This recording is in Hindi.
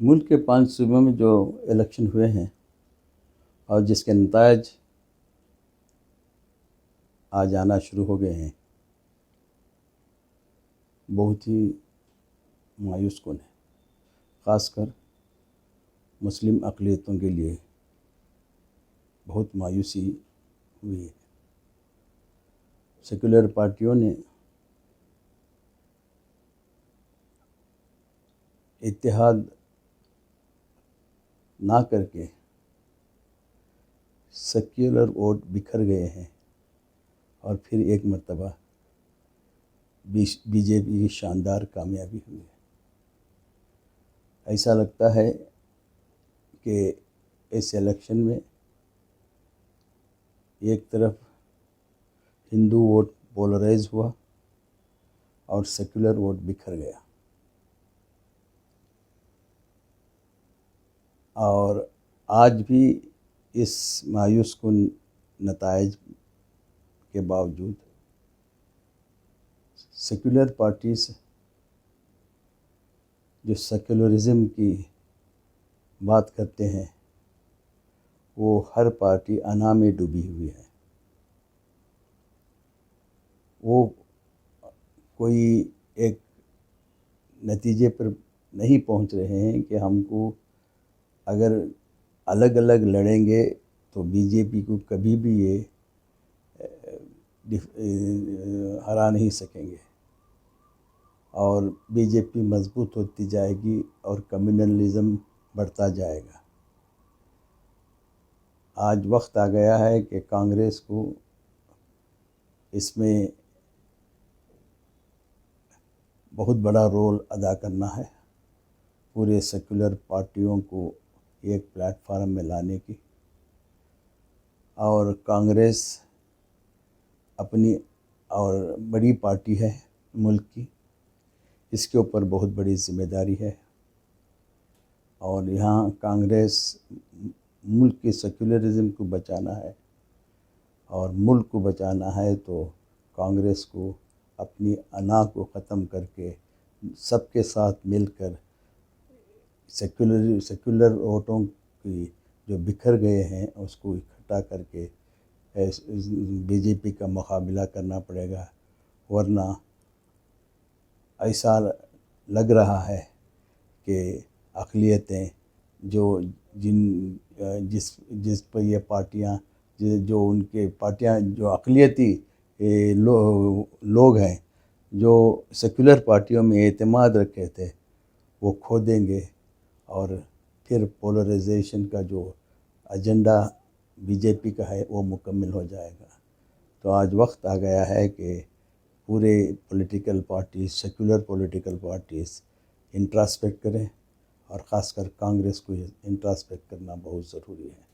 मुल्क के 5 सूबों में जो इलेक्शन हुए हैं और जिसके नतायज आज आना शुरू हो गए हैं, बहुत ही मायूस कुन है। ख़ासकर मुस्लिम अक़लियतों के लिए बहुत मायूसी हुई है। सेकुलर पार्टियों ने इत्तेहाद ना करके सेक्युलर वोट बिखर गए हैं और फिर एक मर्तबा बीजेपी की शानदार कामयाबी हुई है। ऐसा लगता है कि इस इलेक्शन में एक तरफ हिंदू वोट पोलराइज हुआ और सेकुलर वोट बिखर गया। और आज भी इस मायूस कुन नताइज के बावजूद सेकुलर पार्टीज़ जो सेकुलरिज़म की बात करते हैं, वो हर पार्टी अना में डूबी हुई है। वो कोई एक नतीजे पर नहीं पहुंच रहे हैं कि हमको अगर अलग अलग लड़ेंगे तो बीजेपी को कभी भी ये हरा नहीं सकेंगे और बीजेपी मजबूत होती जाएगी और कम्युनलिज़म बढ़ता जाएगा। आज वक्त आ गया है कि कांग्रेस को इसमें बहुत बड़ा रोल अदा करना है, पूरे सेकुलर पार्टियों को एक प्लेटफार्म में लाने की। और कांग्रेस अपनी और बड़ी पार्टी है मुल्क की, इसके ऊपर बहुत बड़ी ज़िम्मेदारी है। और यहाँ कांग्रेस मुल्क की सेकुलरिज़म को बचाना है और मुल्क को बचाना है तो कांग्रेस को अपनी अना को ख़त्म करके सबके साथ मिलकर सेकुलर वोटों की जो बिखर गए हैं उसको इकट्ठा करके बीजेपी का मुकाबला करना पड़ेगा। वरना ऐसा लग रहा है कि अक़लियतें जो जिस पर ये पार्टियां जो उनके पार्टियां जो अक़लियती लोग हैं जो सेकुलर पार्टियों में एतमाद रखे थे, वो खो देंगे और फिर पोलराइजेशन का जो एजेंडा बीजेपी का है वो मुकम्मल हो जाएगा। तो आज वक्त आ गया है कि पूरे political parties, secular political parties introspect करें और ख़ासकर कांग्रेस को इंट्रोस्पेक्ट करना बहुत ज़रूरी है।